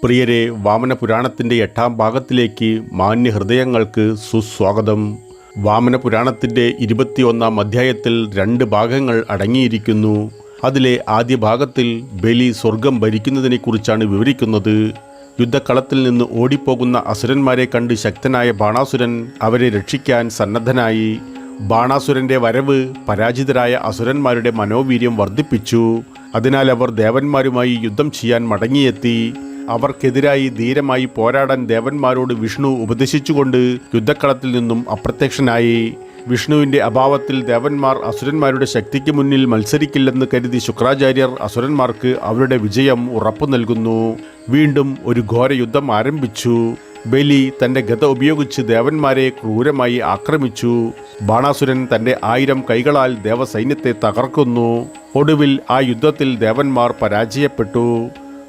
പ്രിയരെ, വാമന പുരാണത്തിൻ്റെ 8-ാം ഭാഗത്തിലേക്ക് മാന്യഹൃദയങ്ങൾക്ക് സുസ്വാഗതം. വാമന പുരാണത്തിൻ്റെ 21-ാം അധ്യായത്തിൽ 2 ഭാഗങ്ങൾ അടങ്ങിയിരിക്കുന്നു. അതിലെ ആദ്യ ഭാഗത്തിൽ ബലി സ്വർഗം ഭരിക്കുന്നതിനെക്കുറിച്ചാണ് വിവരിക്കുന്നത്. യുദ്ധക്കളത്തിൽ നിന്ന് ഓടിപ്പോകുന്ന അസുരന്മാരെ കണ്ട് ശക്തനായ ബാണാസുരൻ അവരെ രക്ഷിക്കാൻ സന്നദ്ധനായി. ബാണാസുരൻ്റെ വരവ് പരാജിതരായ അസുരന്മാരുടെ മനോവീര്യം വർദ്ധിപ്പിച്ചു. അതിനാൽ അവർ ദേവന്മാരുമായി യുദ്ധം ചെയ്യാൻ മടങ്ങിയെത്തി. അവർക്കെതിരായി ധീരമായി പോരാടാൻ ദേവന്മാരോട് വിഷ്ണു ഉപദേശിച്ചുകൊണ്ട് യുദ്ധക്കളത്തിൽ നിന്നും അപ്രത്യക്ഷനായി. വിഷ്ണുവിൻ്റെ അഭാവത്തിൽ ദേവന്മാർ അസുരന്മാരുടെ ശക്തിക്ക് മുന്നിൽ മത്സരിക്കില്ലെന്ന് കരുതി ശുക്രാചാര്യർ അസുരന്മാർക്ക് അവരുടെ വിജയം ഉറപ്പു നൽകുന്നു. വീണ്ടും ഒരു ഘോര യുദ്ധം ആരംഭിച്ചു. ബലി തൻ്റെ ഗദ ഉപയോഗിച്ച് ദേവന്മാരെ ക്രൂരമായി ആക്രമിച്ചു. ബാണാസുരൻ തൻ്റെ 1000 കൈകളാൽ ദേവസൈന്യത്തെ തകർക്കുന്നു. ഒടുവിൽ ആ യുദ്ധത്തിൽ ദേവന്മാർ പരാജയപ്പെട്ടു.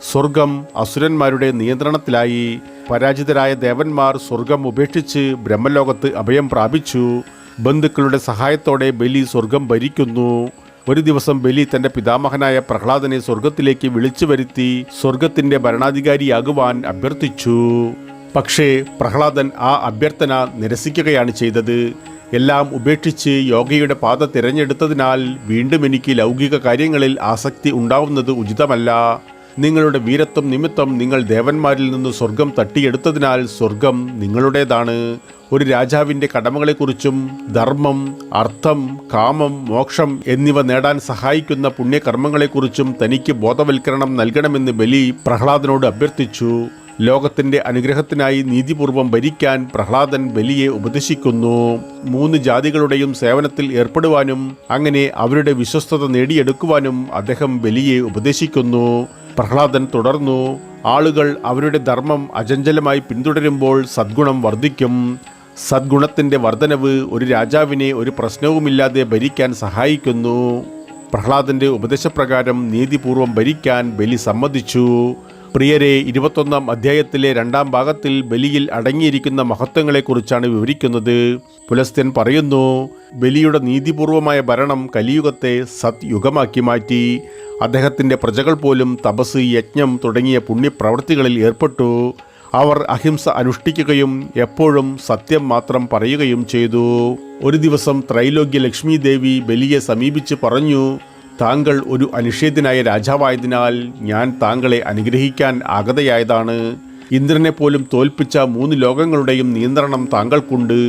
സ്വർഗം അസുരന്മാരുടെ നിയന്ത്രണത്തിലായി. പരാജിതരായ ദേവന്മാർ സ്വർഗം ഉപേക്ഷിച്ച് ബ്രഹ്മലോകത്ത് അഭയം പ്രാപിച്ചു. ബന്ധുക്കളുടെ സഹായത്തോടെ ബലി സ്വർഗം ഭരിക്കുന്നു. ഒരു ദിവസം ബലി തൻ്റെ പിതാമഹനായ പ്രഹ്ലാദനെ സ്വർഗത്തിലേക്ക് വിളിച്ചു വരുത്തി സ്വർഗത്തിൻ്റെ ഭരണാധികാരിയാകുവാൻ അഭ്യർത്ഥിച്ചു. പക്ഷേ പ്രഹ്ലാദൻ ആ അഭ്യർത്ഥന നിരസിക്കുകയാണ് ചെയ്തത്. എല്ലാം ഉപേക്ഷിച്ച് യോഗയുടെ പാത തിരഞ്ഞെടുത്തതിനാൽ വീണ്ടും എനിക്ക് ലൗകിക കാര്യങ്ങളിൽ ആസക്തി ഉണ്ടാവുന്നത് ഉചിതമല്ല. നിങ്ങളുടെ വീരത്വം നിമിത്തം നിങ്ങൾ ദേവന്മാരിൽ നിന്ന് സ്വർഗം തട്ടിയെടുത്തതിനാൽ സ്വർഗം നിങ്ങളുടേതാണ്. ഒരു രാജാവിൻ്റെ കടമകളെക്കുറിച്ചും ധർമ്മം, അർത്ഥം, കാമം, മോക്ഷം എന്നിവ നേടാൻ സഹായിക്കുന്ന പുണ്യകർമ്മങ്ങളെക്കുറിച്ചും തനിക്ക് ബോധവൽക്കരണം നൽകണമെന്ന് ബലി പ്രഹ്ലാദനോട് അഭ്യർത്ഥിച്ചു. ലോകത്തിൻ്റെ അനുഗ്രഹത്തിനായി നീതിപൂർവം ഭരിക്കാൻ പ്രഹ്ലാദൻ ബലിയെ ഉപദേശിക്കുന്നു. 3 ജാതികളുടെയും സേവനത്തിൽ ഏർപ്പെടുവാനും അങ്ങനെ അവരുടെ വിശ്വസ്തത നേടിയെടുക്കുവാനും അദ്ദേഹം ബലിയെ ഉപദേശിക്കുന്നു. പ്രഹ്ലാദൻ തുടർന്നു, ആളുകൾ അവരുടെ ധർമ്മം അചഞ്ചലമായി പിന്തുടരുമ്പോൾ സദ്ഗുണം വർദ്ധിക്കും. സദ്ഗുണത്തിൻ്റെ വർധനവ് ഒരു രാജാവിനെ ഒരു പ്രശ്നവുമില്ലാതെ ഭരിക്കാൻ സഹായിക്കുന്നു. പ്രഹ്ലാദൻ്റെ ഉപദേശപ്രകാരം നീതിപൂർവം ഭരിക്കാൻ ബലി സമ്മതിച്ചു. പ്രിയരെ, 21-ാം അധ്യായത്തിലെ 2-ാം ഭാഗത്തിൽ ബലിയിൽ അടങ്ങിയിരിക്കുന്ന മഹത്വങ്ങളെക്കുറിച്ചാണ് വിവരിക്കുന്നത്. പുലസ്ത്യൻ പറയുന്നു, ബലിയുടെ നീതിപൂർവമായ ഭരണം കലിയുഗത്തെ സത്യുഗമാക്കി മാറ്റി. അദ്ദേഹത്തിൻ്റെ പ്രജകൾ പോലും തപസ്, യജ്ഞം തുടങ്ങിയ പുണ്യപ്രവൃത്തികളിൽ ഏർപ്പെട്ടു. അവർ അഹിംസ അനുഷ്ഠിക്കുകയും എപ്പോഴും സത്യം മാത്രം പറയുകയും ചെയ്തു. ഒരു ദിവസം ത്രൈലോക്യ ലക്ഷ്മി ദേവി ബലിയെ സമീപിച്ച് പറഞ്ഞു, താങ്കൾ ഒരു അനിഷേധ്യനായ രാജാവായതിനാൽ ഞാൻ താങ്കളെ അനുഗ്രഹിക്കാൻ ആഗതയായതാണ്. ഇന്ദ്രനെ പോലും തോൽപ്പിച്ച 3 ലോകങ്ങളുടെയും നിയന്ത്രണം താങ്കൾക്കുണ്ട്.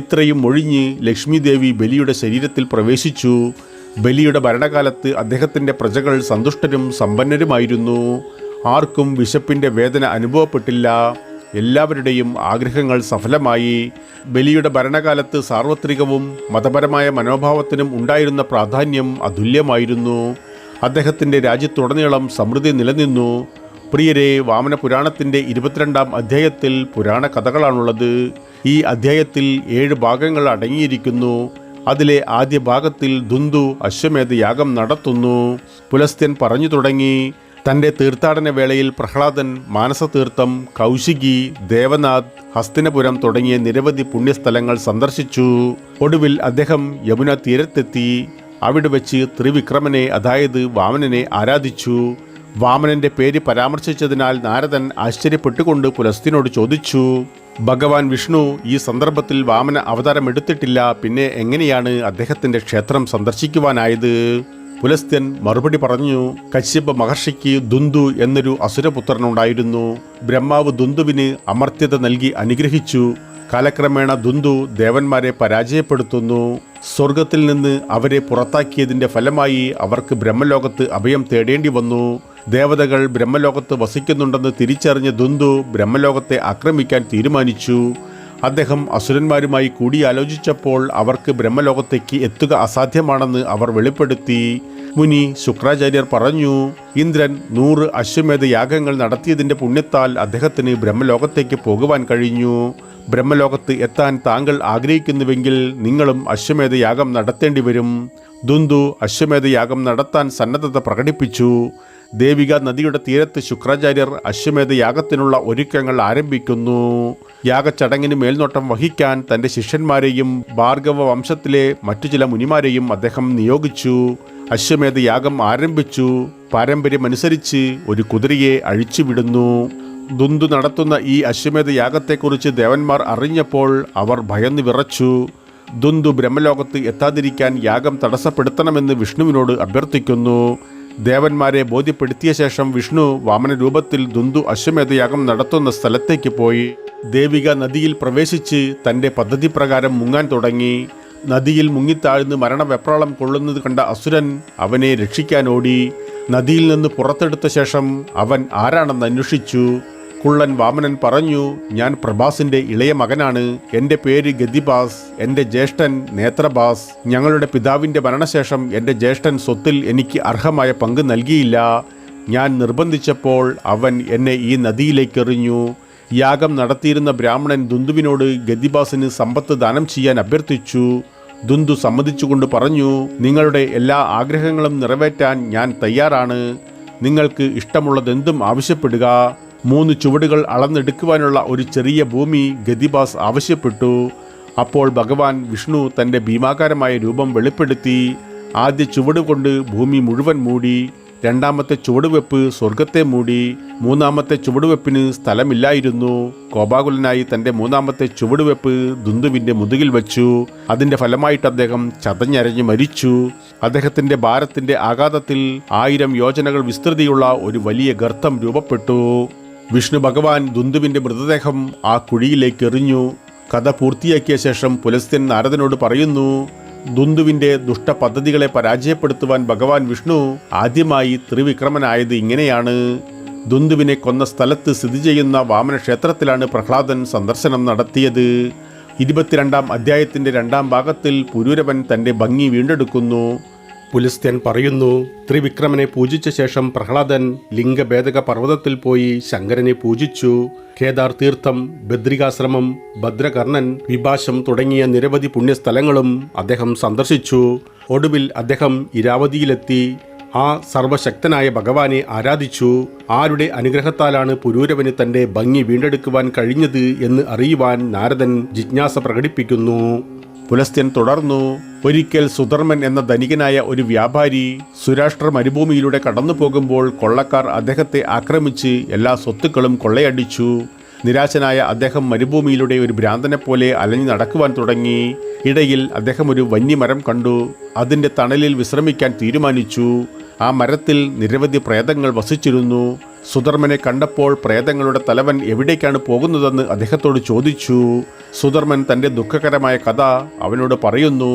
ഇത്രയും ഒഴിഞ്ഞ് ലക്ഷ്മി ദേവി ബലിയുടെ ശരീരത്തിൽ പ്രവേശിച്ചു. ബലിയുടെ ഭരണകാലത്ത് അദ്ദേഹത്തിൻ്റെ പ്രജകൾ സന്തുഷ്ടരും സമ്പന്നരുമായിരുന്നു. ആർക്കും വിശപ്പിൻ്റെ വേദന അനുഭവപ്പെട്ടില്ല. എല്ലാവരുടെയും ആഗ്രഹങ്ങൾ സഫലമായി. ബലിയുടെ ഭരണകാലത്ത് സാർവത്രികവും മതപരമായ മനോഭാവത്തിനും ഉണ്ടായിരുന്ന പ്രാധാന്യം അതുല്യമായിരുന്നു. അദ്ദേഹത്തിൻ്റെ രാജ്യത്തുടനീളം സമൃദ്ധി നിലനിന്നു. പ്രിയരെ, വാമന പുരാണത്തിൻ്റെ 22-ാം അധ്യായത്തിൽ പുരാണ കഥകളാണുള്ളത്. ഈ അധ്യായത്തിൽ 7 ഭാഗങ്ങൾ അടങ്ങിയിരിക്കുന്നു. അതിലെ ആദ്യ ഭാഗത്തിൽ ദുന്ദു അശ്വമേധ യാഗം നടത്തുന്നു. പുലസ്ത്യൻ പറഞ്ഞു തുടങ്ങി, തൻ്റെ തീർത്ഥാടന വേളയിൽ പ്രഹ്ലാദൻ മാനസതീർത്ഥം, കൗശികി, ദേവനാഥ്, ഹസ്തിനപുരം തുടങ്ങിയ നിരവധി പുണ്യസ്ഥലങ്ങൾ സന്ദർശിച്ചു. ഒടുവിൽ അദ്ദേഹം യമുന തീരത്തെത്തി. അവിടെ വെച്ച് ത്രിവിക്രമനെ, അതായത് വാമനനെ ആരാധിച്ചു. വാമനന്റെ പേര് പരാമർശിച്ചതിനാൽ നാരദൻ ആശ്ചര്യപ്പെട്ടുകൊണ്ട് പുലസ്ത്യനോട് ചോദിച്ചു, ഭഗവാൻ വിഷ്ണു ഈ സന്ദർഭത്തിൽ വാമന അവതാരമെടുത്തിട്ടില്ല, പിന്നെ എങ്ങനെയാണ് അദ്ദേഹത്തിൻ്റെ ക്ഷേത്രം സന്ദർശിക്കുവാനായത്? പുലസ്ത്യൻ മറുപടി പറഞ്ഞു, കശ്യപ മഹർഷിക്ക് ദുന്ദു എന്നൊരു അസുരപുത്രനുണ്ടായിരുന്നു. ബ്രഹ്മാവ് ദുന്ദുവിന് അമർത്യത നൽകി അനുഗ്രഹിച്ചു. കാലക്രമേണ ദുന്ദു ദേവന്മാരെ പരാജയപ്പെടുത്തുന്നു. സ്വർഗത്തിൽ നിന്ന് അവരെ പുറത്താക്കിയതിൻ്റെ ഫലമായി അവർക്ക് ബ്രഹ്മലോകത്ത് അഭയം തേടേണ്ടി വന്നു. ദേവതകൾ ബ്രഹ്മലോകത്ത് വസിക്കുന്നുണ്ടെന്ന് തിരിച്ചറിഞ്ഞ ദുന്ദു ബ്രഹ്മലോകത്തെ ആക്രമിക്കാൻ തീരുമാനിച്ചു. അദ്ദേഹം അസുരന്മാരുമായി കൂടിയാലോചിച്ചപ്പോൾ അവർക്ക് ബ്രഹ്മലോകത്തേക്ക് എത്തുക അസാധ്യമാണെന്ന് അവർ വെളിപ്പെടുത്തി. മുനി ശുക്രാചാര്യർ പറഞ്ഞു, ഇന്ദ്രൻ 100 അശ്വമേധ യാഗങ്ങൾ നടത്തിയതിൻ്റെ പുണ്യത്താൽ അദ്ദേഹത്തിന് ബ്രഹ്മലോകത്തേക്ക് പോകുവാൻ കഴിഞ്ഞു. ബ്രഹ്മലോകത്ത് എത്താൻ താങ്കൾ ആഗ്രഹിക്കുന്നുവെങ്കിൽ നിങ്ങളും അശ്വമേധ യാഗം നടത്തേണ്ടി വരും. ദുന്ദു അശ്വമേധ യാഗം നടത്താൻ സന്നദ്ധത പ്രകടിപ്പിച്ചു. ദേവിക നദിയുടെ തീരത്ത് ശുക്രാചാര്യർ അശ്വമേധ യാഗത്തിനുള്ള ഒരുക്കങ്ങൾ ആരംഭിക്കുന്നു. യാഗച്ചടങ്ങിന് മേൽനോട്ടം വഹിക്കാൻ തൻ്റെ ശിഷ്യന്മാരെയും ഭാർഗവ വംശത്തിലെ മറ്റു ചില മുനിമാരെയും അദ്ദേഹം നിയോഗിച്ചു. അശ്വമേധ യാഗം ആരംഭിച്ചു. പാരമ്പര്യമനുസരിച്ച് ഒരു കുതിരയെ അഴിച്ചുവിടുന്നു. ദുന്ദു നടത്തുന്ന ഈ അശ്വമേധ യാഗത്തെക്കുറിച്ച് ദേവന്മാർ അറിഞ്ഞപ്പോൾ അവർ ഭയന്ന് വിറച്ചു. ദുന്ദു ബ്രഹ്മലോകത്ത് എത്താതിരിക്കാൻ യാഗം തടസ്സപ്പെടുത്തണമെന്ന് വിഷ്ണുവിനോട് അഭ്യർത്ഥിക്കുന്നു. ദേവന്മാരെ ബോധ്യപ്പെടുത്തിയ ശേഷം വിഷ്ണു വാമന രൂപത്തിൽ ദുന്ദു അശ്വമേധയാഗം നടത്തുന്ന സ്ഥലത്തേക്ക് പോയി. ദേവിക നദിയിൽ പ്രവേശിച്ച് തൻ്റെ പദ്ധതി പ്രകാരം മുങ്ങാൻ തുടങ്ങി. നദിയിൽ മുങ്ങിത്താഴ്ന്ന് മരണവെപ്രാളം കൊള്ളുന്നത് കണ്ട അസുരൻ അവനെ രക്ഷിക്കാനോടി. നദിയിൽ നിന്ന് പുറത്തെടുത്ത ശേഷം അവൻ ആരാണെന്ന് അന്വേഷിച്ചു. കുള്ളൻ വാമനൻ പറഞ്ഞു, ഞാൻ പ്രഭാസിൻ്റെ ഇളയ മകനാണ്. എൻ്റെ പേര് ഗദിബാസ്. എൻ്റെ ജ്യേഷ്ഠൻ നേത്രബാസ്. ഞങ്ങളുടെ പിതാവിൻ്റെ മരണശേഷം എൻ്റെ ജ്യേഷ്ഠൻ സ്വത്തിൽ എനിക്ക് അർഹമായ പങ്ക് നൽകിയില്ല. ഞാൻ നിർബന്ധിച്ചപ്പോൾ അവൻ എന്നെ ഈ നദിയിലേക്ക് എറിഞ്ഞു. യാഗം നടത്തിയിരുന്ന ബ്രാഹ്മണൻ ദുന്ദുവിനോട് ഗദിബാസിന് സമ്പത്ത് ദാനം ചെയ്യാൻ അഭ്യർത്ഥിച്ചു. ദുന്ദു സമ്മതിച്ചുകൊണ്ട് പറഞ്ഞു, നിങ്ങളുടെ എല്ലാ ആഗ്രഹങ്ങളും നിറവേറ്റാൻ ഞാൻ തയ്യാറാണ്. നിങ്ങൾക്ക് ഇഷ്ടമുള്ളതെന്തും ആവശ്യപ്പെടുക. 3 ചുവടുകൾ അളന്നെടുക്കുവാനുള്ള ഒരു ചെറിയ ഭൂമി ഗദിബാസ് ആവശ്യപ്പെട്ടു. അപ്പോൾ ഭഗവാൻ വിഷ്ണു തൻ്റെ ഭീമാകാരമായ രൂപം വെളിപ്പെടുത്തി. ആദ്യ ചുവട് കൊണ്ട് ഭൂമി മുഴുവൻ മൂടി. രണ്ടാമത്തെ ചുവടുവെപ്പ് സ്വർഗത്തെ മൂടി. മൂന്നാമത്തെ ചുവടുവെപ്പിന് സ്ഥലമില്ലായിരുന്നു. കോപാകുലനായി തൻ്റെ മൂന്നാമത്തെ ചുവടുവെപ്പ് ദുന്ദുവിൻ്റെ മുതുകിൽ വച്ചു. അതിൻ്റെ ഫലമായിട്ട് അദ്ദേഹം ചതഞ്ഞരഞ്ഞ് മരിച്ചു. അദ്ദേഹത്തിൻ്റെ ഭാരത്തിൻ്റെ ആഘാതത്തിൽ 1000 യോജനകൾ വിസ്തൃതിയുള്ള ഒരു വലിയ ഗർത്തം രൂപപ്പെട്ടു. വിഷ്ണു ഭഗവാൻ ദുന്ദുവിൻ്റെ മൃതദേഹം ആ കുഴിയിലേക്ക് എറിഞ്ഞു. കഥ പൂർത്തിയാക്കിയ ശേഷം പുലസ്ത്യൻ നാരദനോട് പറയുന്നു, ദുന്ദുവിൻ്റെ ദുഷ്ടപദ്ധതികളെ പരാജയപ്പെടുത്തുവാൻ ഭഗവാൻ വിഷ്ണു ആദ്യമായി ത്രിവിക്രമനായത് ഇങ്ങനെയാണ്. ദുന്ദുവിനെ കൊന്ന സ്ഥലത്ത് സ്ഥിതി ചെയ്യുന്ന വാമന ക്ഷേത്രത്തിലാണ് പ്രഹ്ലാദൻ സന്ദർശനം നടത്തിയത്. 22-ാം അധ്യായത്തിൻ്റെ 2-ാം ഭാഗത്തിൽ പുരൂരവൻ തൻ്റെ ഭംഗി വീണ്ടെടുക്കുന്നു. പുലസ്ത്യൻ പറയുന്നു, ത്രിവിക്രമനെ പൂജിച്ച ശേഷം പ്രഹ്ലാദൻ ലിംഗഭേദക പർവ്വതത്തിൽ പോയി ശങ്കരനെ പൂജിച്ചു. കേദാർ തീർത്ഥം, ബദ്രികാശ്രമം, ഭദ്രകർണൻ, വിഭാശം തുടങ്ങിയ നിരവധി പുണ്യസ്ഥലങ്ങളും അദ്ദേഹം സന്ദർശിച്ചു. ഒടുവിൽ അദ്ദേഹം ഇരാവതിയിലെത്തി. ആ സർവശക്തനായ ഭഗവാനെ ആരാധിച്ചു. ആരുടെ അനുഗ്രഹത്താലാണ് പുരൂരവന് തൻ്റെ ഭംഗി വീണ്ടെടുക്കുവാൻ കഴിഞ്ഞത് എന്ന് അറിയുവാൻ നാരദൻ ജിജ്ഞാസ പ്രകടിപ്പിക്കുന്നു. പുലസ്ത്യൻ തുടർന്നു, ഒരിക്കൽ സുധർമ്മൻ എന്ന ധനികനായ ഒരു വ്യാപാരി സുരാഷ്ട്ര മരുഭൂമിയിലൂടെ കടന്നു പോകുമ്പോൾ കൊള്ളക്കാർ അദ്ദേഹത്തെ ആക്രമിച്ച് എല്ലാ സ്വത്തുക്കളും കൊള്ളയടിച്ചു. നിരാശനായ അദ്ദേഹം മരുഭൂമിയിലൂടെ ഒരു ഭ്രാന്തനെപ്പോലെ അലഞ്ഞു നടക്കുവാൻ തുടങ്ങി. ഇടയിൽ അദ്ദേഹം ഒരു വന്യമരം കണ്ടു. അതിൻ്റെ തണലിൽ വിശ്രമിക്കാൻ തീരുമാനിച്ചു. ആ മരത്തിൽ നിരവധി പ്രേതങ്ങൾ വസിച്ചിരുന്നു. സുധർമ്മനെ കണ്ടപ്പോൾ പ്രേതങ്ങളുടെ തലവൻ എവിടേക്കാണ് പോകുന്നതെന്ന് അദ്ദേഹത്തോട് ചോദിച്ചു. സുധർമ്മൻ തൻ്റെ ദുഃഖകരമായ കഥ അവനോട് പറയുന്നു.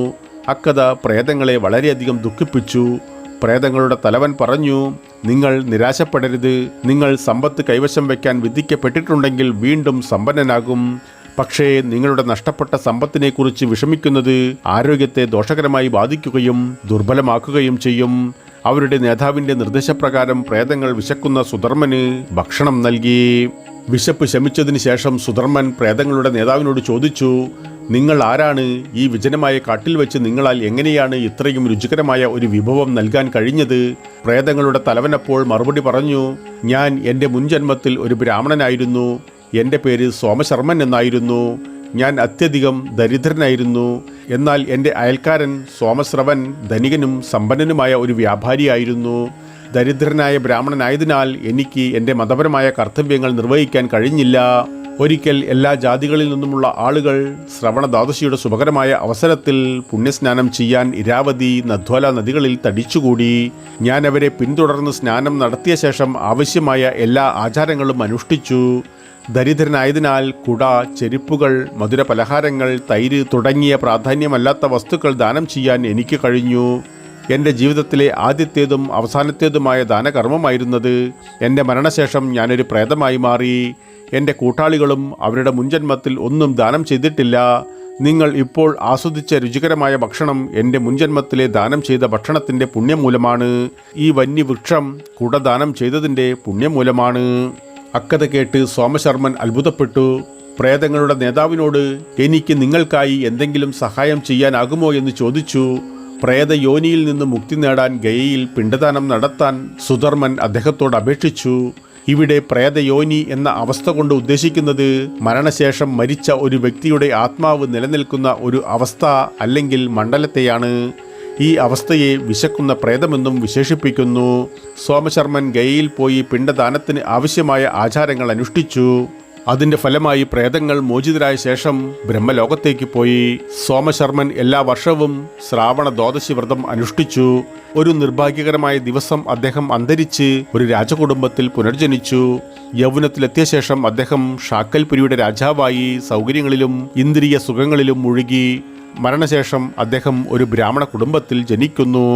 അക്കഥ പ്രേതങ്ങളെ വളരെയധികം ദുഃഖിപ്പിച്ചു. പ്രേതങ്ങളുടെ തലവൻ പറഞ്ഞു, നിങ്ങൾ നിരാശപ്പെടരുത്. നിങ്ങൾ സമ്പത്ത് കൈവശം വയ്ക്കാൻ വിധിക്കപ്പെട്ടിട്ടുണ്ടെങ്കിൽ വീണ്ടും സമ്പന്നനാകും. പക്ഷേ നിങ്ങളുടെ നഷ്ടപ്പെട്ട സമ്പത്തിനെക്കുറിച്ച് വിഷമിക്കുന്നത് ആരോഗ്യത്തെ ദോഷകരമായി ബാധിക്കുകയും ദുർബലമാക്കുകയും ചെയ്യും. അവരുടെ നേതാവിൻ്റെ നിർദ്ദേശപ്രകാരം പ്രേതങ്ങൾ വിശക്കുന്ന സുധർമ്മന് ഭക്ഷണം നൽകി. വിശപ്പ് ശമിച്ചതിന് ശേഷം സുധർമ്മൻ പ്രേതങ്ങളുടെ നേതാവിനോട് ചോദിച്ചു, നിങ്ങൾ ആരാണ്? ഈ വിജനമായ കാട്ടിൽ വെച്ച് നിങ്ങളാൽ എങ്ങനെയാണ് ഇത്രയും രുചികരമായ ഒരു വിഭവം നൽകാൻ കഴിഞ്ഞത്? പ്രേതങ്ങളുടെ തലവനപ്പോൾ മറുപടി പറഞ്ഞു, ഞാൻ എൻ്റെ മുൻജന്മത്തിൽ ഒരു ബ്രാഹ്മണനായിരുന്നു. എൻ്റെ പേര് സോമശർമ്മൻ എന്നായിരുന്നു. ഞാൻ അത്യധികം ദരിദ്രനായിരുന്നു. എന്നാൽ എൻ്റെ അയൽക്കാരൻ സോമശ്രവൻ ധനികനും സമ്പന്നനുമായ ഒരു വ്യാപാരിയായിരുന്നു. ദരിദ്രനായ ബ്രാഹ്മണനായതിനാൽ എനിക്ക് എൻ്റെ മതപരമായ കർത്തവ്യങ്ങൾ നിർവഹിക്കാൻ കഴിഞ്ഞില്ല. ഒരിക്കൽ എല്ലാ ജാതികളിൽ നിന്നുമുള്ള ആളുകൾ ശ്രവണദ്വാദശിയുടെ ശുഭകരമായ അവസരത്തിൽ പുണ്യസ്നാനം ചെയ്യാൻ ഇരാവതി, നദ്വാല നദികളിൽ തടിച്ചുകൂടി. ഞാൻ അവരെ പിന്തുടർന്ന് സ്നാനം നടത്തിയ ശേഷം ആവശ്യമായ എല്ലാ ആചാരങ്ങളും അനുഷ്ഠിച്ചു. ദരിദ്രനായതിനാൽ കുട, ചെരുപ്പുകൾ, മധുരപലഹാരങ്ങൾ, തൈര് തുടങ്ങിയ പ്രാധാന്യമല്ലാത്ത വസ്തുക്കൾ ദാനം ചെയ്യാൻ എനിക്ക് കഴിഞ്ഞു. എൻ്റെ ജീവിതത്തിലെ ആദ്യത്തേതും അവസാനത്തേതുമായ ദാനകർമ്മമായിരുന്നത്. എൻ്റെ മരണശേഷം ഞാനൊരു പ്രേതമായി മാറി. എൻ്റെ കൂട്ടാളികളും അവരുടെ മുൻജന്മത്തിൽ ഒന്നും ദാനം ചെയ്തിട്ടില്ല. നിങ്ങൾ ഇപ്പോൾ ആസ്വദിച്ച രുചികരമായ ഭക്ഷണം എൻ്റെ മുൻജന്മത്തിലെ ദാനം ചെയ്ത ഭക്ഷണത്തിൻ്റെ പുണ്യമൂലമാണ്. ഈ വന്യവൃക്ഷം കുട ദാനം ചെയ്തതിൻ്റെ പുണ്യമൂലമാണ്. അക്കഥ കേട്ട് സോമശർമ്മൻ അത്ഭുതപ്പെട്ടു. പ്രേതങ്ങളുടെ നേതാവിനോട് എനിക്ക് നിങ്ങൾക്കായി എന്തെങ്കിലും സഹായം ചെയ്യാനാകുമോ എന്ന് ചോദിച്ചു. പ്രേതയോനിയിൽ നിന്ന് മുക്തി നേടാൻ ഗയയിൽ പിണ്ഡദാനം നടത്താൻ സുധർമ്മൻ അദ്ദേഹത്തോട് അപേക്ഷിച്ചു. ഇവിടെ പ്രേതയോനി എന്ന അവസ്ഥ കൊണ്ട് ഉദ്ദേശിക്കുന്നത് മരണശേഷം മരിച്ച ഒരു വ്യക്തിയുടെ ആത്മാവ് നിലനിൽക്കുന്ന ഒരു അവസ്ഥ അല്ലെങ്കിൽ മണ്ഡലത്തെയാണ്. ഈ അവസ്ഥയെ വിശക്കുന്ന പ്രേതമെന്നും വിശേഷിപ്പിക്കുന്നു. സോമശർമ്മൻ ഗയയിൽ പോയി പിണ്ടദാനത്തിന് ആവശ്യമായ ആചാരങ്ങൾ അനുഷ്ഠിച്ചു. അതിൻ്റെ ഫലമായി പ്രേതങ്ങൾ മോചിതരായ ശേഷം ബ്രഹ്മലോകത്തേക്ക് പോയി. സോമശർമ്മൻ എല്ലാ വർഷവും ശ്രാവണ ദ്വാദശി വ്രതം അനുഷ്ഠിച്ചു. ഒരു നിർഭാഗ്യകരമായ ദിവസം അദ്ദേഹം അന്തരിച്ച് ഒരു രാജകുടുംബത്തിൽ പുനർജനിച്ചു. യൗവനത്തിലെത്തിയ ശേഷം അദ്ദേഹം ഷാക്കൽപുരിയുടെ രാജാവായി സൗകര്യങ്ങളിലും ഇന്ദ്രിയ സുഖങ്ങളിലും മുഴുകി. മരണശേഷം അദ്ദേഹം ഒരു ബ്രാഹ്മണ കുടുംബത്തിൽ ജനിക്കുന്നു.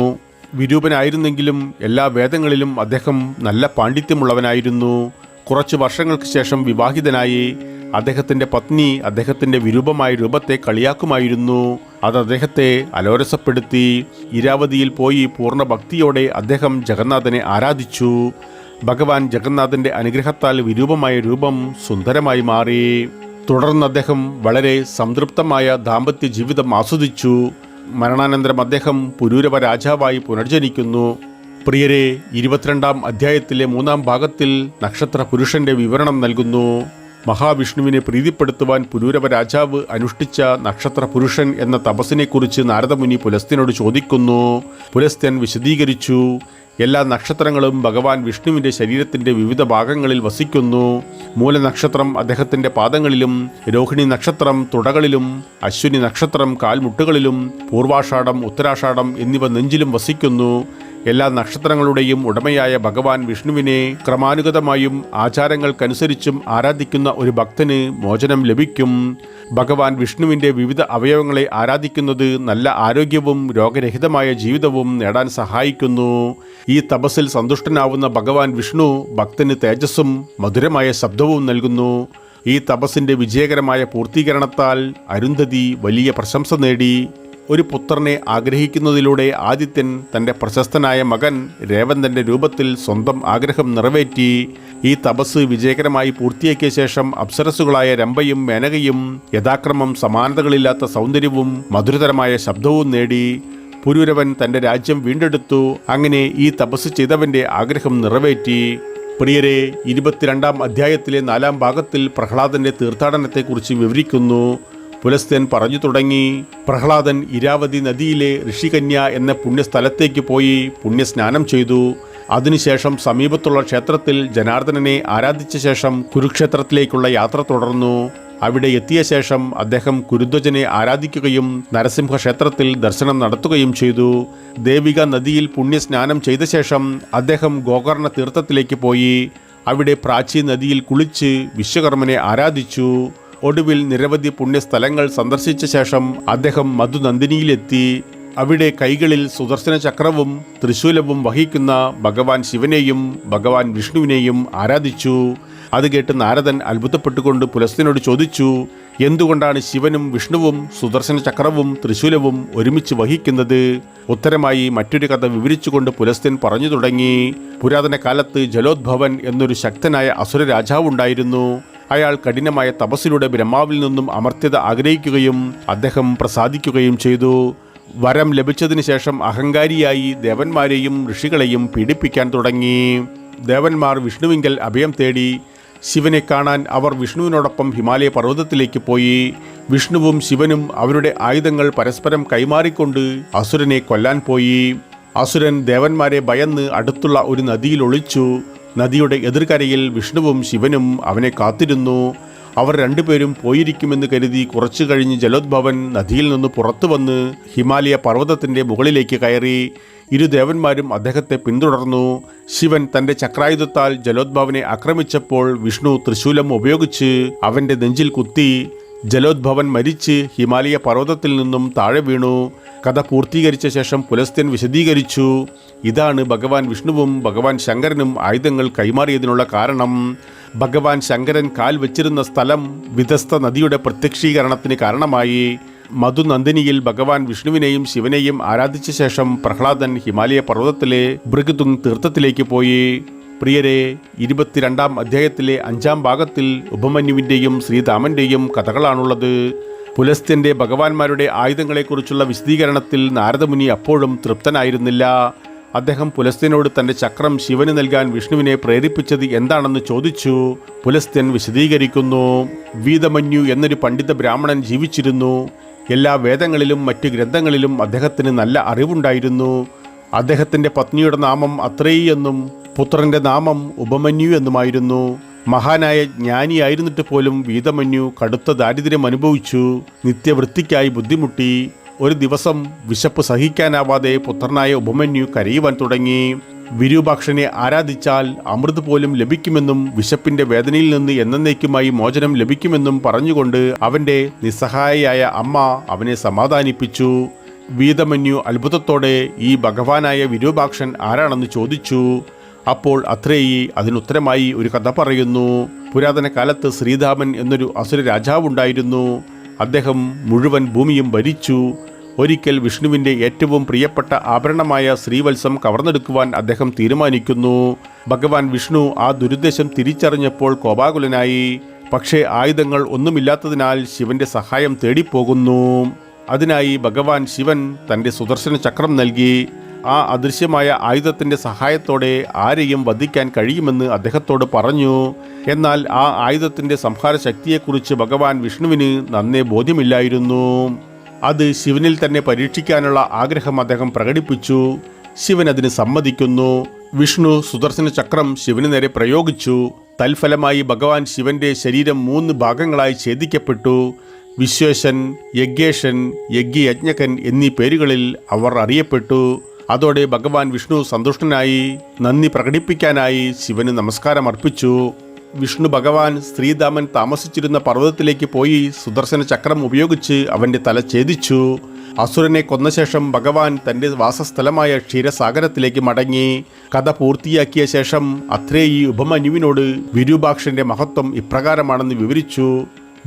വിരൂപനായിരുന്നെങ്കിലും എല്ലാ വേദങ്ങളിലും അദ്ദേഹം നല്ല പാണ്ഡിത്യമുള്ളവനായിരുന്നു. കുറച്ചു വർഷങ്ങൾക്ക് ശേഷം വിവാഹിതനായി. അദ്ദേഹത്തിൻ്റെ പത്നി അദ്ദേഹത്തിൻ്റെ വിരൂപമായ രൂപത്തെ കളിയാക്കുമായിരുന്നു. അത് അദ്ദേഹത്തെ അലോരസപ്പെടുത്തി. ഇരാവതിയിൽ പോയി പൂർണ്ണ ഭക്തിയോടെ അദ്ദേഹം ജഗന്നാഥനെ ആരാധിച്ചു. ഭഗവാൻ ജഗന്നാഥൻ്റെ അനുഗ്രഹത്താൽ വിരൂപമായ രൂപം സുന്ദരമായി മാറി. തുടർന്ന് അദ്ദേഹം വളരെ സംതൃപ്തമായ ദാമ്പത്യ ജീവിതം ആസ്വദിച്ചു. മരണാനന്തരം അദ്ദേഹം പുരൂരവ രാജാവായി പുനർജനിക്കുന്നു. പ്രിയരെ, 22-ാം അധ്യായത്തിലെ 3-ാം ഭാഗത്തിൽ നക്ഷത്ര പുരുഷന്റെ വിവരണം നൽകുന്നു. മഹാവിഷ്ണുവിനെ പ്രീതിപ്പെടുത്തുവാൻ പുരൂരവ രാജാവ് അനുഷ്ഠിച്ച നക്ഷത്ര പുരുഷൻ എന്ന തപസ്സിനെക്കുറിച്ച് നാരദമുനി പുലസ്ത്യനോട് ചോദിക്കുന്നു. പുലസ്ത്യൻ വിശദീകരിച്ചു. എല്ലാ നക്ഷത്രങ്ങളും ഭഗവാൻ വിഷ്ണുവിൻ്റെ ശരീരത്തിൻ്റെ വിവിധ ഭാഗങ്ങളിൽ വസിക്കുന്നു. മൂലനക്ഷത്രം അദ്ദേഹത്തിൻ്റെ പാദങ്ങളിലും, രോഹിണി നക്ഷത്രം തുടകളിലും, അശ്വിനി നക്ഷത്രം കാൽമുട്ടുകളിലും, പൂർവാഷാഢം, ഉത്തരാഷാഢം എന്നിവ നെഞ്ചിലും വസിക്കുന്നു. എല്ലാ നക്ഷത്രങ്ങളുടെയും ഉടമയായ ഭഗവാൻ വിഷ്ണുവിനെ ക്രമാനുഗതമായും ആചാരങ്ങൾക്കനുസരിച്ചും ആരാധിക്കുന്ന ഒരു ഭക്തന് മോചനം ലഭിക്കും. ഭഗവാൻ വിഷ്ണുവിൻ്റെ വിവിധ അവയവങ്ങളെ ആരാധിക്കുന്നത് നല്ല ആരോഗ്യവും രോഗരഹിതമായ ജീവിതവും നേടാൻ സഹായിക്കുന്നു. ഈ തപസ്സിൽ സന്തുഷ്ടനാവുന്ന ഭഗവാൻ വിഷ്ണു ഭക്തന് തേജസ്സും മധുരമായ ശബ്ദവും നൽകുന്നു. ഈ തപസ്സിൻ്റെ വിജയകരമായ പൂർത്തീകരണത്താൽ അരുന്ധതി വലിയ പ്രശംസ നേടി. ഒരു പുത്രനെ ആഗ്രഹിക്കുന്നതിലൂടെ ആദിത്യൻ തൻ്റെ പ്രശസ്തനായ മകൻ രേവന്തൻ്റെ രൂപത്തിൽ സ്വന്തം ആഗ്രഹം നിറവേറ്റി. ഈ തപസ് വിജയകരമായി പൂർത്തിയാക്കിയ ശേഷം അപ്സരസുകളായ രംഭയും മേനകയും യഥാക്രമം സമാനതകളില്ലാത്ത സൗന്ദര്യവും മധുരതരമായ ശബ്ദവും നേടി. പുരൂരവൻ തൻ്റെ രാജ്യം വീണ്ടെടുത്തു. അങ്ങനെ ഈ തപസ് ചെയ്തവൻ്റെ ആഗ്രഹം നിറവേറ്റി. പ്രിയരെ, 22-ാം അധ്യായത്തിലെ 4-ാം ഭാഗത്തിൽ പ്രഹ്ലാദൻ്റെ തീർത്ഥാടനത്തെക്കുറിച്ച് വിവരിക്കുന്നു. പുലസ്ത്യൻ പറഞ്ഞു തുടങ്ങി. പ്രഹ്ലാദൻ ഇരാവതി നദിയിലെ ഋഷികന്യ എന്ന പുണ്യസ്ഥലത്തേക്ക് പോയി പുണ്യസ്നാനം ചെയ്തു. അതിനുശേഷം സമീപത്തുള്ള ക്ഷേത്രത്തിൽ ജനാർദ്ദനനെ ആരാധിച്ച ശേഷം കുരുക്ഷേത്രത്തിലേക്കുള്ള യാത്ര തുടർന്നു. അവിടെ എത്തിയ ശേഷം അദ്ദേഹം കുരുധ്വജനെ ആരാധിക്കുകയും നരസിംഹ ക്ഷേത്രത്തിൽ ദർശനം നടത്തുകയും ചെയ്തു. ദേവിക നദിയിൽ പുണ്യസ്നാനം ചെയ്ത ശേഷം അദ്ദേഹം ഗോകർണ തീർത്ഥത്തിലേക്ക് പോയി. അവിടെ പ്രാചീ നദിയിൽ കുളിച്ച് വിശ്വകർമ്മനെ ആരാധിച്ചു. ഒടുവിൽ നിരവധി പുണ്യസ്ഥലങ്ങൾ സന്ദർശിച്ച ശേഷം അദ്ദേഹം മധുനന്ദിനിയിലെത്തി. അവിടെ കൈകളിൽ സുദർശന ചക്രവും ത്രിശൂലവും വഹിക്കുന്ന ഭഗവാൻ ശിവനെയും ഭഗവാൻ വിഷ്ണുവിനെയും ആരാധിച്ചു. അത് കേട്ട് നാരദൻ അത്ഭുതപ്പെട്ടുകൊണ്ട് പുലസ്ത്യനോട് ചോദിച്ചു, എന്തുകൊണ്ടാണ് ശിവനും വിഷ്ണുവും സുദർശന ചക്രവും ത്രിശൂലവും ഒരുമിച്ച് വഹിക്കുന്നത്? ഉത്തരമായി മറ്റൊരു കഥ വിവരിച്ചുകൊണ്ട് പുലസ്ത്യൻ പറഞ്ഞു തുടങ്ങി. പുരാതന കാലത്ത് ജലോദ്ഭവൻ എന്നൊരു ശക്തനായ അസുര രാജാവുണ്ടായിരുന്നു. അയാൾ കഠിനമായ തപസ്സിലൂടെ ബ്രഹ്മാവിൽ നിന്നും അമർത്യത ആഗ്രഹിക്കുകയും അദ്ദേഹം പ്രസാദിക്കുകയും ചെയ്തു. വരം ലഭിച്ചതിന് ശേഷം അഹങ്കാരിയായി ദേവന്മാരെയും ഋഷികളെയും പീഡിപ്പിക്കാൻ തുടങ്ങി. ദേവന്മാർ വിഷ്ണുവിങ്കൽ അഭയം തേടി. ശിവനെ കാണാൻ അവർ വിഷ്ണുവിനോടൊപ്പം ഹിമാലയ പർവ്വതത്തിലേക്ക് പോയി. വിഷ്ണുവും ശിവനും അവരുടെ ആയുധങ്ങൾ പരസ്പരം കൈമാറിക്കൊണ്ട് അസുരനെ കൊല്ലാൻ പോയി. അസുരൻ ദേവന്മാരെ ഭയന്ന് അടുത്തുള്ള ഒരു നദിയിൽ ഒളിച്ചു. നദിയുടെ എതിർകരയിൽ വിഷ്ണുവും ശിവനും അവനെ കാത്തിരുന്നു. അവർ രണ്ടുപേരും പോയിരിക്കുമെന്ന് കരുതി കുറച്ചു കഴിഞ്ഞ് ജലോദ്ഭവൻ നദിയിൽ നിന്ന് പുറത്തു വന്ന് ഹിമാലയ പർവ്വതത്തിൻ്റെ മുകളിലേക്ക് കയറി. ഇരു ദേവന്മാരും അദ്ദേഹത്തെ പിന്തുടർന്നു. ശിവൻ തൻ്റെ ചക്രായുധത്താൽ ജലോദ്ഭവനെ ആക്രമിച്ചപ്പോൾ വിഷ്ണു ത്രിശൂലം ഉപയോഗിച്ച് അവൻ്റെ നെഞ്ചിൽ കുത്തി. ജലോദ്ഭവൻ മരിച്ച് ഹിമാലയ പർവ്വതത്തിൽ നിന്നും താഴെ വീണു. കഥ പൂർത്തീകരിച്ച ശേഷം പുലസ്ത്യൻ വിശദീകരിച്ചു. ഇതാണ് ഭഗവാൻ വിഷ്ണുവും ഭഗവാൻ ശങ്കരനും ആയുധങ്ങൾ കൈമാറിയതിനുള്ള കാരണം. ഭഗവാൻ ശങ്കരൻ കാൽ വെച്ചിരുന്ന സ്ഥലം വിധസ്ത നദിയുടെ പ്രത്യക്ഷീകരണത്തിന് കാരണമായി. മധുനന്ദിനിയിൽ ഭഗവാൻ വിഷ്ണുവിനെയും ശിവനെയും ആരാധിച്ച ശേഷം പ്രഹ്ലാദൻ ഹിമാലയ പർവ്വതത്തിലെ ഭൃഗുതുങ് തീർത്ഥത്തിലേക്ക് പോയി. പ്രിയരെ, 22-ാം അധ്യായത്തിലെ 5-ാം ഭാഗത്തിൽ ഉപമന്യുവിൻ്റെയും ശ്രീരാമൻ്റെയും കഥകളാണുള്ളത്. പുലസ്ത്യൻ്റെ ഭഗവാന്മാരുടെ ആയുധങ്ങളെക്കുറിച്ചുള്ള വിശദീകരണത്തിൽ നാരദമുനി അപ്പോഴും തൃപ്തനായിരുന്നില്ല. അദ്ദേഹം പുലസ്ത്യനോട് തൻ്റെ ചക്രം ശിവന് നൽകാൻ വിഷ്ണുവിനെ പ്രേരിപ്പിച്ചത് എന്താണെന്ന് ചോദിച്ചു. പുലസ്ത്യൻ വിശദീകരിക്കുന്നു. വീതമന്യു എന്നൊരു പണ്ഡിത ബ്രാഹ്മണൻ ജീവിച്ചിരുന്നു. എല്ലാ വേദങ്ങളിലും മറ്റു ഗ്രന്ഥങ്ങളിലും അദ്ദേഹത്തിന് നല്ല അറിവുണ്ടായിരുന്നു. അദ്ദേഹത്തിൻ്റെ പത്നിയുടെ നാമം അത്രേയി എന്നും പുത്രൻ്റെ നാമം ഉപമന്യു എന്നുമായിരുന്നു. മഹാനായ ജ്ഞാനിയായിരുന്നിട്ട് പോലും വീതമന്യു കടുത്ത ദാരിദ്ര്യം അനുഭവിച്ചു. നിത്യവൃത്തിക്കായി ബുദ്ധിമുട്ടി. ഒരു ദിവസം വിശപ്പ് സഹിക്കാനാവാതെ പുത്രനായ ഉപമന്യു കരയുവാൻ തുടങ്ങി. വിരൂപാക്ഷനെ ആരാധിച്ചാൽ അമൃത് പോലും ലഭിക്കുമെന്നും വിശപ്പിന്റെ വേദനയിൽ നിന്ന് എന്നേക്കുമായി മോചനം ലഭിക്കുമെന്നും പറഞ്ഞുകൊണ്ട് അവന്റെ നിസ്സഹായയായ അമ്മ അവനെ സമാധാനിപ്പിച്ചു. വീതമന്യു അത്ഭുതത്തോടെ ഈ ഭഗവാനായ വിരൂപാക്ഷൻ ആരാണെന്ന് ചോദിച്ചു. അപ്പോൾ അത്രേയി അതിനുത്തരമായി ഒരു കഥ പറയുന്നു. പുരാതന കാലത്ത് ശ്രീധാമൻ എന്നൊരു അസുര രാജാവുണ്ടായിരുന്നു. അദ്ദേഹം മുഴുവൻ ഭൂമിയും ഭരിച്ചു. ഒരിക്കൽ വിഷ്ണുവിൻ്റെ ഏറ്റവും പ്രിയപ്പെട്ട ആഭരണമായ ശ്രീവത്സം കവർന്നെടുക്കുവാൻ അദ്ദേഹം തീരുമാനിക്കുന്നു. ഭഗവാൻ വിഷ്ണു ആ ദുരുദ്ദേശം തിരിച്ചറിഞ്ഞപ്പോൾ കോപാകുലനായി. പക്ഷേ ആയുധങ്ങൾ ഒന്നുമില്ലാത്തതിനാൽ ശിവന്റെ സഹായം തേടിപ്പോകുന്നു. അതിനായി ഭഗവാൻ ശിവൻ തൻ്റെ സുദർശന ചക്രം നൽകി. ആ അദൃശ്യമായ ആയുധത്തിൻ്റെ സഹായത്തോടെ ആരെയും വധിക്കാൻ കഴിയുമെന്ന് അദ്ദേഹത്തോട് പറഞ്ഞു. എന്നാൽ ആ ആയുധത്തിൻ്റെ സംഹാര ശക്തിയെക്കുറിച്ച് ഭഗവാൻ വിഷ്ണുവിന് നന്നേ ബോധ്യമില്ലായിരുന്നു. അത് ശിവനിൽ തന്നെ പരീക്ഷിക്കാനുള്ള ആഗ്രഹം അദ്ദേഹം പ്രകടിപ്പിച്ചു. ശിവൻ അതിന് സമ്മതിക്കുന്നു. വിഷ്ണു സുദർശന ചക്രം ശിവന് നേരെ പ്രയോഗിച്ചു. തൽഫലമായി ഭഗവാൻ ശിവന്റെ ശരീരം 3 ഭാഗങ്ങളായി ഛേദിക്കപ്പെട്ടു. വിശ്വേശൻ, യജ്ഞേശൻ, യജ്ഞയജ്ഞകൻ എന്നീ പേരുകളിൽ അവർ അറിയപ്പെട്ടു. അതോടെ ഭഗവാൻ വിഷ്ണു സന്തുഷ്ടനായി. നന്ദി പ്രകടിപ്പിക്കാനായി ശിവന് നമസ്കാരം അർപ്പിച്ചു. വിഷ്ണു ഭഗവാൻ ശ്രീധാമൻ താമസിച്ചിരുന്ന പർവ്വതത്തിലേക്ക് പോയി സുദർശന ചക്രം ഉപയോഗിച്ച് അവൻ്റെ തല ഛേദിച്ചു. അസുരനെ കൊന്ന ശേഷം ഭഗവാൻ തൻ്റെ വാസസ്ഥലമായ ക്ഷീരസാഗരത്തിലേക്ക് മടങ്ങി. കഥ പൂർത്തിയാക്കിയ ശേഷം അത്രേയി ഉപമന്യുവിനോട് വിരൂപാക്ഷന്റെ മഹത്വം ഇപ്രകാരമാണെന്ന് വിവരിച്ചു.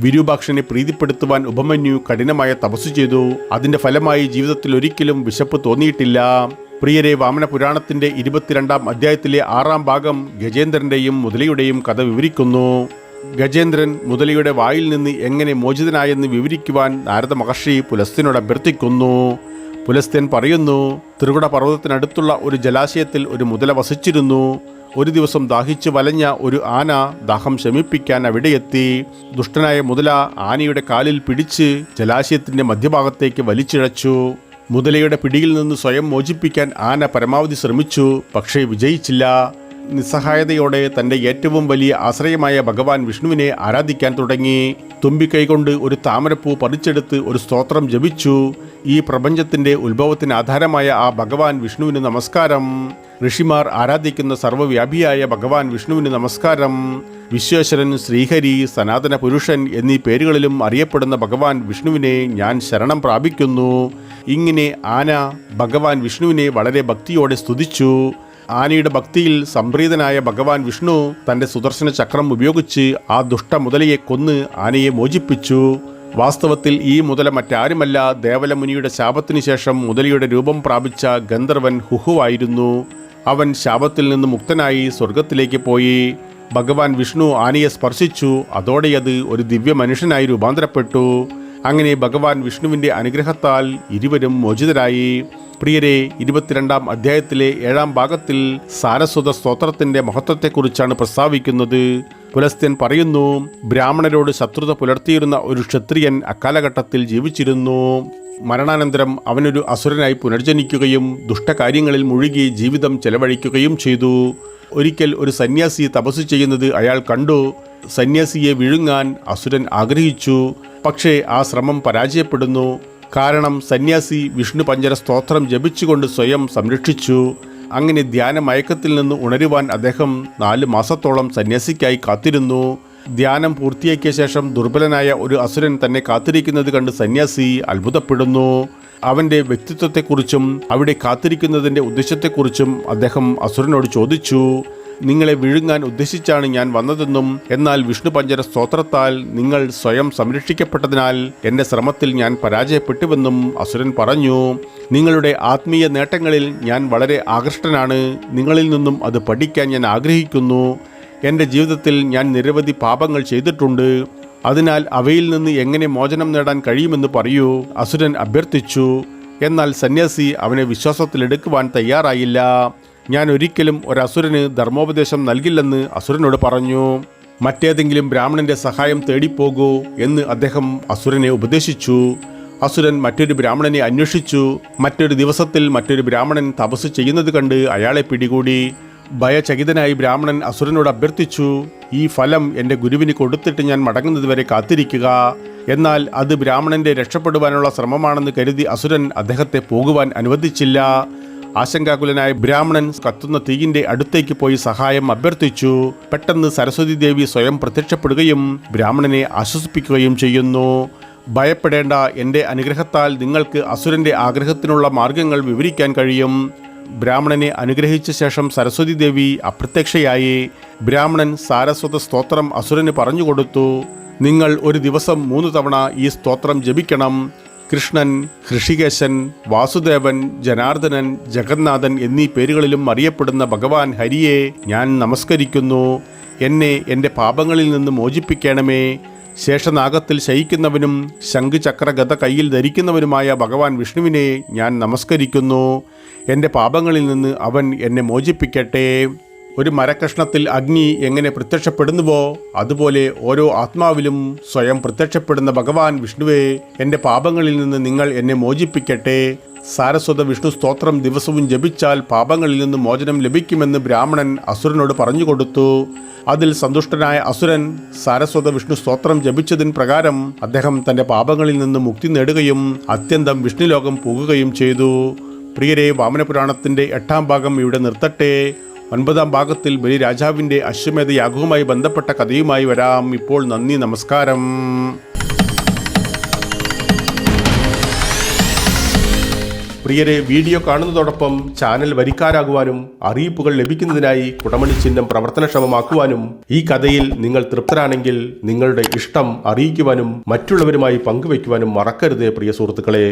വിരൂപാക്ഷനെ പ്രീതിപ്പെടുത്തുവാൻ ഉപമന്യു കഠിനമായ തപസ്സു ചെയ്തു. അതിൻ്റെ ഫലമായി ജീവിതത്തിൽ ഒരിക്കലും വിശപ്പ് തോന്നിയിട്ടില്ല. പ്രിയരെ, വാമന പുരാണത്തിൻ്റെ 22-ാം അധ്യായത്തിലെ 6-ാം ഭാഗം ഗജേന്ദ്രൻ്റെയും മുതലയുടെയും കഥ വിവരിക്കുന്നു. ഗജേന്ദ്രൻ മുതലയുടെ വായിൽ നിന്ന് എങ്ങനെ മോചിതനായെന്ന് വിവരിക്കുവാൻ നാരദ മഹർഷി പുലസ്ത്യനോട് അഭ്യർത്ഥിക്കുന്നു. പുലസ്ത്യൻ പറയുന്നു, ത്രികുട പർവ്വതത്തിനടുത്തുള്ള ഒരു ജലാശയത്തിൽ ഒരു മുതല വസിച്ചിരുന്നു. ഒരു ദിവസം ദാഹിച്ചു വലഞ്ഞ ഒരു ആന ദാഹം ശമിപ്പിക്കാൻ അവിടെയെത്തി. ദുഷ്ടനായ മുതല ആനയുടെ കാലിൽ പിടിച്ച് ജലാശയത്തിൻ്റെ മധ്യഭാഗത്തേക്ക് വലിച്ചിഴച്ചു. മുതലയുടെ പിടിയിൽ നിന്ന് സ്വയം മോചിപ്പിക്കാൻ ആന പരമാവധി ശ്രമിച്ചു. പക്ഷേ വിജയിച്ചില്ല. നിസ്സഹായതയോടെ തൻ്റെ ഏറ്റവും വലിയ ആശ്രയമായ ഭഗവാൻ വിഷ്ണുവിനെ ആരാധിക്കാൻ തുടങ്ങി. തുമ്പിക്കൈകൊണ്ട് ഒരു താമരപ്പൂ പറിച്ചെടുത്ത് ഒരു സ്തോത്രം ജപിച്ചു. ഈ പ്രപഞ്ചത്തിൻ്റെ ഉത്ഭവത്തിന് ആധാരമായ ആ ഭഗവാൻ വിഷ്ണുവിന് നമസ്കാരം. ഋഷിമാർ ആരാധിക്കുന്ന സർവ്വവ്യാപിയായ ഭഗവാൻ വിഷ്ണുവിന് നമസ്കാരം. വിശ്വേശ്വരൻ, ശ്രീഹരി, സനാതന പുരുഷൻ എന്നീ പേരുകളിലും അറിയപ്പെടുന്ന ഭഗവാൻ വിഷ്ണുവിനെ ഞാൻ ശരണം പ്രാപിക്കുന്നു. ഇങ്ങനെ ആന ഭഗവാൻ വിഷ്ണുവിനെ വളരെ ഭക്തിയോടെ സ്തുതിച്ചു. ആനയുടെ ഭക്തിയിൽ സംപ്രീതനായ ഭഗവാൻ വിഷ്ണു തൻ്റെ സുദർശന ചക്രം ഉപയോഗിച്ച് ആ ദുഷ്ടമുതലയെ കൊന്ന് ആനയെ മോചിപ്പിച്ചു. വാസ്തവത്തിൽ ഈ മുതല മറ്റാരുമല്ല, ദേവലമുനിയുടെ ശാപത്തിനു ശേഷം മുതലയുടെ രൂപം പ്രാപിച്ച ഗന്ധർവൻ ഹുഹുവായിരുന്നു. അവൻ ശാപത്തിൽ നിന്ന് മുക്തനായി സ്വർഗത്തിലേക്ക് പോയി. ഭഗവാൻ വിഷ്ണു ആനയെ സ്പർശിച്ചു. അതോടെ അത് ഒരു ദിവ്യ മനുഷ്യനായി രൂപാന്തരപ്പെട്ടു. അങ്ങനെ ഭഗവാൻ വിഷ്ണുവിൻ്റെ അനുഗ്രഹത്താൽ ഇരുവരും മോചിതരായി. പ്രിയരെ, 22-ാം അധ്യായത്തിലെ 7-ാം ഭാഗത്തിൽ സാരസ്വത സ്തോത്രത്തിൻ്റെ മഹത്വത്തെക്കുറിച്ചാണ് പ്രസ്താവിക്കുന്നത്. പുലസ്ത്യൻ പറയുന്നു, ബ്രാഹ്മണരോട് ശത്രുത പുലർത്തിയിരുന്ന ഒരു ക്ഷത്രിയൻ അക്കാലഘട്ടത്തിൽ ജീവിച്ചിരുന്നു. മരണാനന്തരം അവനൊരു അസുരനായി പുനർജനിക്കുകയും ദുഷ്ടകാര്യങ്ങളിൽ മുഴുകി ജീവിതം ചെലവഴിക്കുകയും ചെയ്തു. ഒരിക്കൽ ഒരു സന്യാസി തപസ്സു ചെയ്യുന്നത് അയാൾ കണ്ടു. സന്യാസിയെ വിഴുങ്ങാൻ അസുരൻ ആഗ്രഹിച്ചു. പക്ഷേ ആ ശ്രമം പരാജയപ്പെടുന്നു. കാരണം സന്യാസി വിഷ്ണു പഞ്ചര സ്തോത്രം ജപിച്ചുകൊണ്ട് സ്വയം സംരക്ഷിച്ചു. അങ്ങനെ ധ്യാനമയക്കത്തിൽ നിന്ന് ഉണരുവാൻ അദ്ദേഹം 4 മാസത്തോളം സന്യാസിക്കായി കാത്തിരുന്നു. ധ്യാനം പൂർത്തിയാക്കിയ ശേഷം ദുർബലനായ ഒരു അസുരൻ തന്നെ കാത്തിരിക്കുന്നത് കണ്ട് സന്യാസി അത്ഭുതപ്പെടുന്നു. അവൻ്റെ വ്യക്തിത്വത്തെക്കുറിച്ചും അവിടെ കാത്തിരിക്കുന്നതിൻ്റെ ഉദ്ദേശത്തെക്കുറിച്ചും അദ്ദേഹം അസുരനോട് ചോദിച്ചു. നിങ്ങളെ വിഴുങ്ങാൻ ഉദ്ദേശിച്ചാണ് ഞാൻ വന്നതെന്നും എന്നാൽ വിഷ്ണു പഞ്ചര സ്തോത്രത്താൽ നിങ്ങൾ സ്വയം സംരക്ഷിക്കപ്പെട്ടതിനാൽ എൻ്റെ ശ്രമത്തിൽ ഞാൻ പരാജയപ്പെട്ടുവെന്നും അസുരൻ പറഞ്ഞു. നിങ്ങളുടെ ആത്മീയ നേട്ടങ്ങളിൽ ഞാൻ വളരെ ആകൃഷ്ടനാണ്. നിങ്ങളിൽ നിന്നും അത് പഠിക്കാൻ ഞാൻ ആഗ്രഹിക്കുന്നു. എൻ്റെ ജീവിതത്തിൽ ഞാൻ നിരവധി പാപങ്ങൾ ചെയ്തിട്ടുണ്ട്. അതിനാൽ അവയിൽ നിന്ന് എങ്ങനെ മോചനം നേടാൻ കഴിയുമെന്ന് പറയൂ, അസുരൻ അഭ്യർത്ഥിച്ചു. എന്നാൽ സന്യാസി അവനെ വിശ്വാസത്തിലെടുക്കുവാൻ തയ്യാറായില്ല. ഞാൻ ഒരിക്കലും ഒരസുരന് ധർമ്മോപദേശം നൽകില്ലെന്ന് അസുരനോട് പറഞ്ഞു. മറ്റേതെങ്കിലും ബ്രാഹ്മണന്റെ സഹായം തേടിപ്പോകൂ എന്ന് അദ്ദേഹം അസുരനെ ഉപദേശിച്ചു. അസുരൻ മറ്റൊരു ബ്രാഹ്മണനെ അന്വേഷിച്ചു. മറ്റൊരു ദിവസത്തിൽ മറ്റൊരു ബ്രാഹ്മണൻ തപസ് ചെയ്യുന്നത് കണ്ട് അയാളെ പിടികൂടി. ഭയചകിതനായി ബ്രാഹ്മണൻ അസുരനോട് അഭ്യർത്ഥിച്ചു, ഈ ഫലം എൻ്റെ ഗുരുവിന് കൊടുത്തിട്ട് ഞാൻ മടങ്ങുന്നതുവരെ കാത്തിരിക്കുക. എന്നാൽ അത് ബ്രാഹ്മണന്റെ രക്ഷപ്പെടുവാനുള്ള ശ്രമമാണെന്ന് കരുതി അസുരൻ അദ്ദേഹത്തെ പോകുവാൻ അനുവദിച്ചില്ല. ആശങ്കാകുലനായ ബ്രാഹ്മണൻ കത്തുന്ന തീയിന്റെ അടുത്തേക്ക് പോയി സഹായം അഭ്യർത്ഥിച്ചു. പെട്ടെന്ന് സരസ്വതി ദേവി സ്വയം പ്രത്യക്ഷപ്പെടുകയും ബ്രാഹ്മണനെ ആശ്വസിപ്പിക്കുകയും ചെയ്യുന്നു. ഭയപ്പെടേണ്ട, എൻ്റെ അനുഗ്രഹത്താൽ നിങ്ങൾക്ക് അസുരന്റെ ആഗ്രഹത്തിനുള്ള മാർഗങ്ങൾ വിവരിക്കാൻ കഴിയും. ബ്രാഹ്മണനെ അനുഗ്രഹിച്ച ശേഷം സരസ്വതി ദേവി അപ്രത്യക്ഷയായി. ബ്രാഹ്മണൻ സാരസ്വത സ്തോത്രം അസുരന് പറഞ്ഞുകൊടുത്തു. നിങ്ങൾ ഒരു ദിവസം 3 തവണ ഈ സ്തോത്രം ജപിക്കണം. കൃഷ്ണൻ, ഹൃഷികേശൻ, വാസുദേവൻ, ജനാർദ്ദനൻ, ജഗന്നാഥൻ എന്നീ പേരുകളിലും അറിയപ്പെടുന്ന ഭഗവാൻ ഹരിയെ ഞാൻ നമസ്കരിക്കുന്നു. എന്നെ എൻ്റെ പാപങ്ങളിൽ നിന്ന് മോചിപ്പിക്കണമേ. ശേഷനാഗത്തിൽ ശയിക്കുന്നവനും ശംഖുചക്രഗത കയ്യിൽ ധരിക്കുന്നവനുമായ ഭഗവാൻ വിഷ്ണുവിനെ ഞാൻ നമസ്കരിക്കുന്നു. എൻ്റെ പാപങ്ങളിൽ നിന്ന് അവൻ എന്നെ മോചിപ്പിക്കട്ടെ. ഒരു മരക്കഷ്ണത്തിൽ അഗ്നി എങ്ങനെ പ്രത്യക്ഷപ്പെടുന്നുവോ അതുപോലെ ഓരോ ആത്മാവിലും സ്വയം പ്രത്യക്ഷപ്പെടുന്ന ഭഗവാൻ വിഷ്ണുവേ, എൻ്റെ പാപങ്ങളിൽ നിന്ന് നിങ്ങൾ എന്നെ മോചിപ്പിക്കട്ടെ. സാരസ്വത വിഷ്ണു സ്തോത്രം ദിവസവും ജപിച്ചാൽ പാപങ്ങളിൽ നിന്ന് മോചനം ലഭിക്കുമെന്ന് ബ്രാഹ്മണൻ അസുരനോട് പറഞ്ഞുകൊടുത്തു. അതിൽ സന്തുഷ്ടനായ അസുരൻ സാരസ്വത വിഷ്ണു സ്തോത്രം ജപിച്ചതിന് പ്രകാരം അദ്ദേഹം തൻ്റെ പാപങ്ങളിൽ നിന്ന് മുക്തി നേടുകയും അത്യന്തം വിഷ്ണുലോകം പോകുകയും ചെയ്തു. പ്രിയരെ, വാമനപുരാണത്തിൻ്റെ 8ാം ഭാഗം ഇവിടെ നിർത്തട്ടെ. 9ാം ഭാഗത്തിൽ ബലിരാജാവിൻ്റെ അശ്വമേധ യാഗവുമായി ബന്ധപ്പെട്ട കഥയുമായി വരാം. ഇപ്പോൾ നന്ദി, നമസ്കാരം. പ്രിയരെ, വീഡിയോ കാണുന്നതോടൊപ്പം ചാനൽ വരിക്കാരാകുവാനും അറിയിപ്പുകൾ ലഭിക്കുന്നതിനായി കുടമണി ചിഹ്നം പ്രവർത്തനക്ഷമമാക്കുവാനും ഈ കഥയിൽ നിങ്ങൾ തൃപ്തരാണെങ്കിൽ നിങ്ങളുടെ ഇഷ്ടം അറിയിക്കുവാനും മറ്റുള്ളവരുമായി പങ്കുവയ്ക്കുവാനും മറക്കരുത് പ്രിയ സുഹൃത്തുക്കളെ.